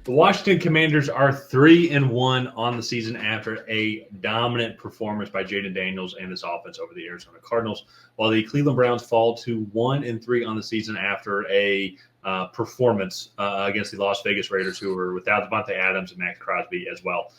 The Washington Commanders are 3-1 on the season after a dominant performance by Jaden Daniels and this offense over the Arizona Cardinals, while the Cleveland Browns fall to 1-3 on the season after a performance against the Las Vegas Raiders, who were without Devontae Adams and Max Crosby as well.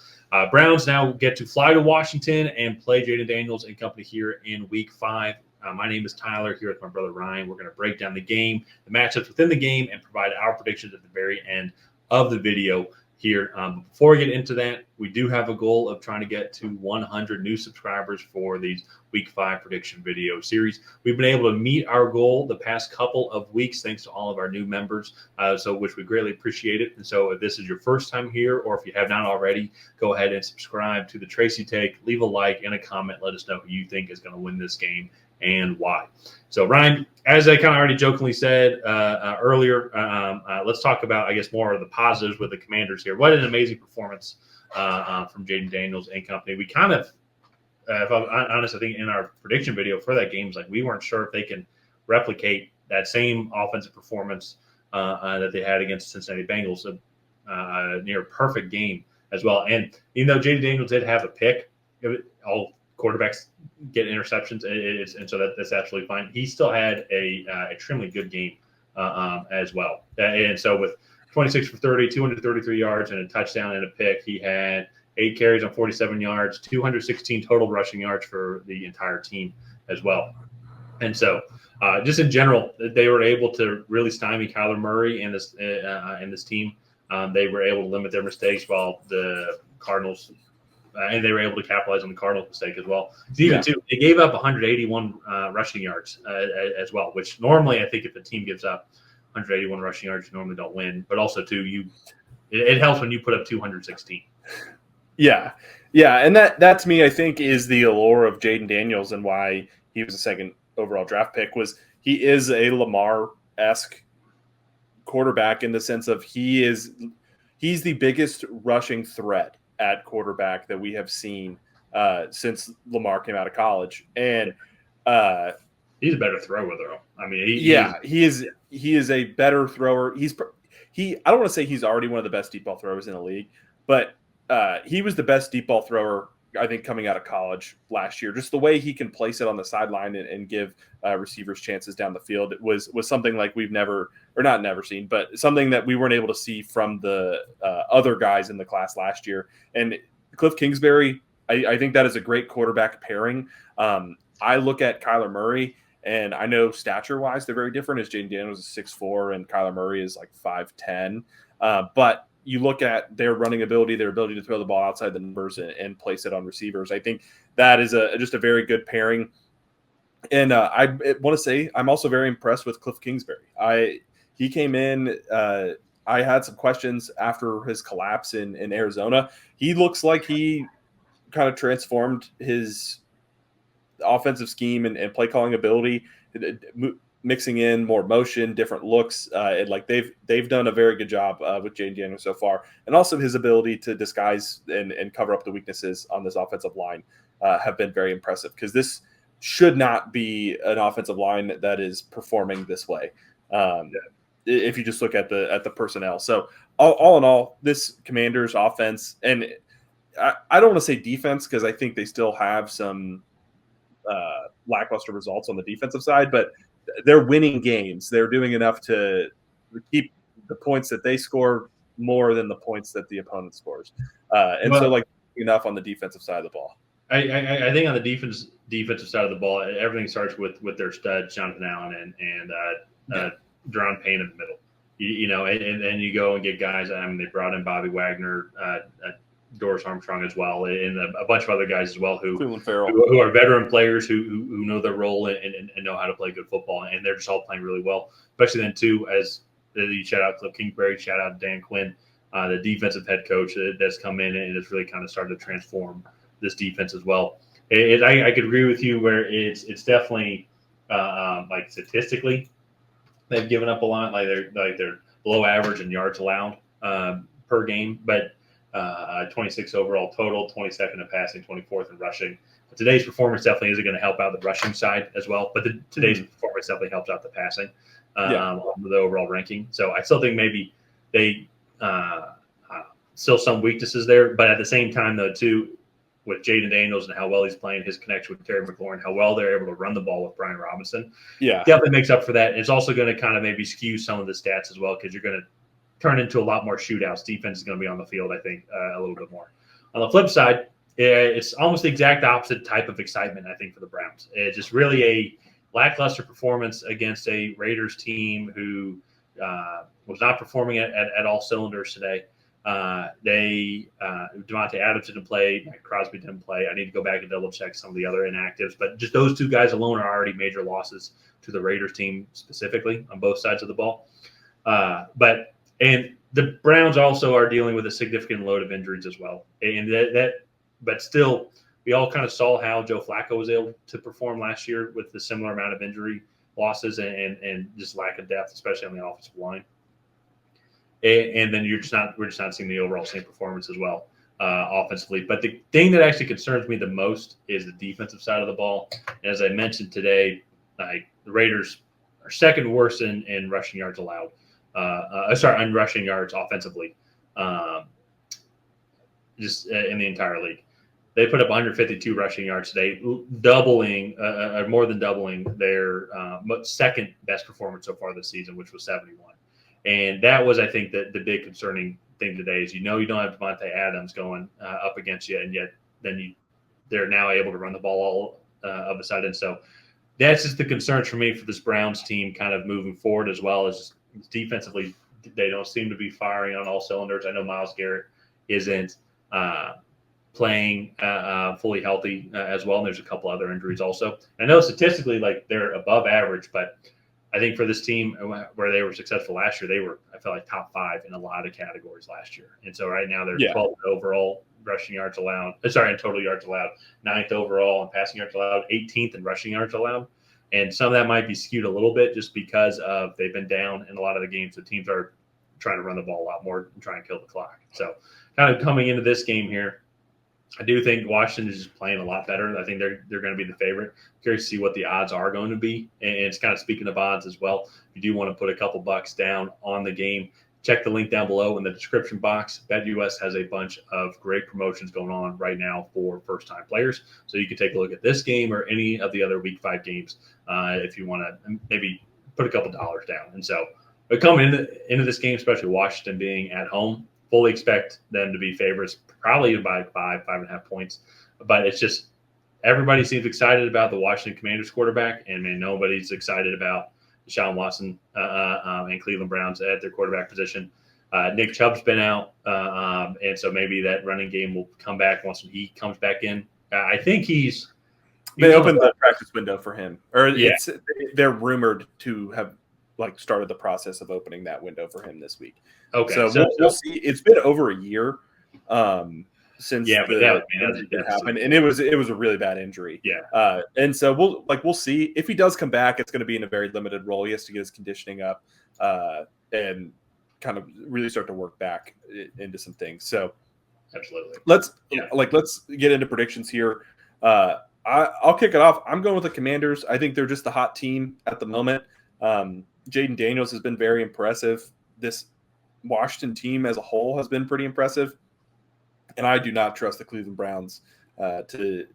Browns now get to fly to Washington and play Jaden Daniels and company here in Week 5. My name is Tyler, here with my brother Ryan. We're going to break down the game, the matchups within the game, and provide our predictions at the very end of the video here. Before we get into that, we do have a goal of trying to get to 100 new subscribers for these Week 5 prediction video series. We've been able to meet our goal the past couple of weeks thanks to all of our new members, which we greatly appreciate it. And so if this is your first time here, or if you have not already, go ahead and subscribe to the Tracy Take, leave a like and a comment. Let us know who you think is going to win this game and why. So, Ryan, as I kind of already jokingly said earlier, let's talk about, I guess, more of the positives with the Commanders here. What an amazing performance from Jaden Daniels and company. We kind of, if I'm honest, I think in our prediction video for that game, we weren't sure if they can replicate that same offensive performance that they had against the Cincinnati Bengals, a near perfect game as well. And even though Jaden Daniels did have a pick, all quarterbacks get interceptions, and so that's absolutely fine. He still had a extremely good game as well. And so with 26 for 30, 233 yards, and a touchdown and a pick, he had 8 carries on 47 yards, 216 total rushing yards for the entire team as well. And so just in general, they were able to really stymie Kyler Murray and this team. They were able to limit their mistakes while the Cardinals and they were able to capitalize on the Cardinals' mistake as well. They gave up 181 rushing yards as well, which normally I think if a team gives up 181 rushing yards, you normally don't win. But also, too, it helps when you put up 216. Yeah, and that to me, I think, is the allure of Jaden Daniels and why he was the second overall draft pick. Was he is a Lamar-esque quarterback in the sense of he's the biggest rushing threat at quarterback that we have seen since Lamar came out of college, and he's a better thrower, though. I mean, he is a better thrower. I don't want to say he's already one of the best deep ball throwers in the league, but he was the best deep ball thrower, I think, coming out of college last year. Just the way he can place it on the sideline and give receivers chances down the field, it was something like we've never seen, but something that we weren't able to see from the other guys in the class last year. And Cliff Kingsbury, I think that is a great quarterback pairing. I look at Kyler Murray, and I know stature-wise they're very different, as Jaden Daniels is 6'4", and Kyler Murray is like 5'10". But you look at their running ability, their ability to throw the ball outside the numbers and place it on receivers. I think that is just a very good pairing. And I want to say I'm also very impressed with Cliff Kingsbury. He came in. I had some questions after his collapse in Arizona. He looks like he kind of transformed his offensive scheme and play calling ability, mixing in more motion, different looks. And they've done a very good job with Jaden Daniels so far, and also his ability to disguise and cover up the weaknesses on this offensive line have been very impressive, because this should not be an offensive line that is performing this way. If you just look at the personnel. So all in all, this Commanders offense, and I don't want to say defense, because I think they still have some lackluster results on the defensive side, but they're winning games. They're doing enough to keep the points that they score more than the points that the opponent scores. Enough on the defensive side of the ball. I think on the defensive side of the ball, everything starts with their studs, Jonathan Allen and Deron Payne in the middle. And then you go and get guys. I mean, they brought in Bobby Wagner, Doris Armstrong as well, and a bunch of other guys as well who are veteran players who know their role and know how to play good football, and they're just all playing really well. Especially then too, as you shout out Cliff Kingsbury, shout out Dan Quinn, the defensive head coach that's come in and has really kind of started to transform this defense as well. I could agree with you where it's definitely like statistically they've given up a lot, they're below average in yards allowed per game, but 26 overall total, 22nd in passing, 24th in rushing. But today's performance definitely isn't going to help out the rushing side as well, but today's performance definitely helps out the passing on the overall ranking. So I still think maybe they still some weaknesses there, but at the same time, though, too, with Jaden Daniels and how well he's playing, his connection with Terry McLaurin, how well they're able to run the ball with Brian Robinson, definitely makes up for that. And it's also going to kind of maybe skew some of the stats as well because you're going to turn into a lot more shootouts. Defense is going to be on the field, I think, a little bit more. On the flip side, it's almost the exact opposite type of excitement, I think, for the Browns. It's just really a lackluster performance against a Raiders team who was not performing at all cylinders today. Devontae Adams didn't play. Matt Crosby didn't play. I need to go back and double check some of the other inactives, but just those two guys alone are already major losses to the Raiders team specifically on both sides of the ball. And the Browns also are dealing with a significant load of injuries as well. But still, we all kind of saw how Joe Flacco was able to perform last year with the similar amount of injury losses and just lack of depth, especially on the offensive line. And then we're just not seeing the overall same performance as well offensively. But the thing that actually concerns me the most is the defensive side of the ball. And as I mentioned today, the Raiders are second worst in rushing yards allowed. In rushing yards offensively, just in the entire league. They put up 152 rushing yards today, more than doubling their second best performance so far this season, which was 71. And that was, I think, the big concerning thing today is you don't have Devontae Adams going up against you, and yet they're now able to run the ball all of a sudden. So that's just the concerns for me for this Browns team kind of moving forward, as well as defensively. They don't seem to be firing on all cylinders. I know Myles Garrett isn't playing fully healthy as well, and there's a couple other injuries also. I know statistically, like, they're above average, but I think for this team where they were successful last year, I felt like top 5 in a lot of categories last year. And so right now they're 12th overall rushing yards allowed. In total yards allowed, 9th overall in passing yards allowed, 18th in rushing yards allowed. And some of that might be skewed a little bit just because they've been down in a lot of the games. The teams are trying to run the ball a lot more and try and kill the clock. So kind of coming into this game here, I do think Washington is just playing a lot better. I think they're going to be the favorite. Curious to see what the odds are going to be. And it's kind of speaking of odds as well. If you do want to put a couple bucks down on the game, check the link down below in the description box. BetUS has a bunch of great promotions going on right now for first-time players. So you can take a look at this game or any of the other Week 5 games if you want to maybe put a couple dollars down. And so but coming into this game, especially Washington being at home, fully expect them to be favorites, probably by 5.5 points. But it's just everybody seems excited about the Washington Commanders quarterback, and man, nobody's excited about Deshaun Watson and Cleveland Browns at their quarterback position. Nick Chubb's been out, and so maybe that running game will come back once he comes back in. I think they opened the practice window for him, or they're rumored to have started the process of opening that window for him this week. Okay, so we'll see. It's been over a year since that happened, and it was a really bad injury. And so we'll see if he does come back. It's going to be in a very limited role. He has to get his conditioning up and kind of really start to work back into some things. So absolutely, let's get into predictions here. I'll kick it off. I'm going with the Commanders. I think they're just the hot team at the moment. Jaden Daniels has been very impressive. This Washington team as a whole has been pretty impressive. And I do not trust the Cleveland Browns to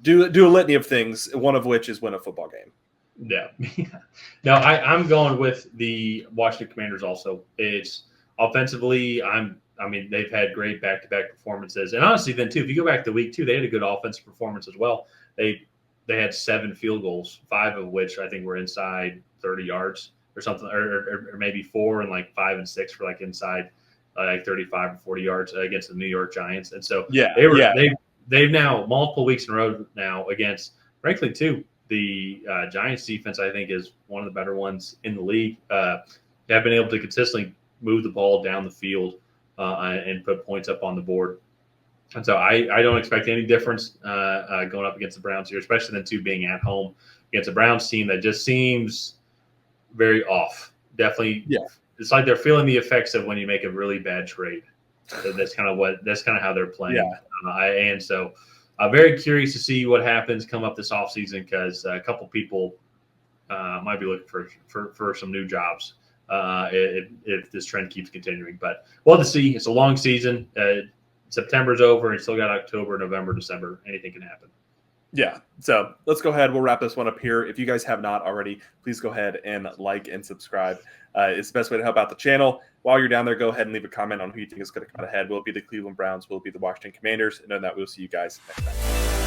do a litany of things, one of which is win a football game. Yeah. No, I'm going with the Washington Commanders also. It's offensively, they've had great back-to-back performances. And honestly, then, too, if you go back to week 2, they had a good offensive performance as well. They had 7 field goals, 5 of which I think were inside 30 yards or something, or maybe 4 and 5 and 6 for inside 35 or 40 yards against the New York Giants. And so they've now multiple weeks in a row now against, frankly, too, the Giants defense, I think, is one of the better ones in the league. They have been able to consistently move the ball down the field and put points up on the board. And so I don't expect any difference going up against the Browns here, especially then, too, being at home against a Browns team that just seems very off. Definitely, it's like they're feeling the effects of when you make a really bad trade. So that's kind of how they're playing. And so very curious to see what happens come up this offseason because a couple people might be looking for some new jobs if this trend keeps continuing. But we'll have to see. It's a long season. September's over, and still got October, November, December. Anything can happen. Yeah. So let's go ahead. We'll wrap this one up here. If you guys have not already, please go ahead and like and subscribe. It's the best way to help out the channel. While you're down there, go ahead and leave a comment on who you think is going to come out ahead. Will it be the Cleveland Browns? Will it be the Washington Commanders? And on that, we'll see you guys next time.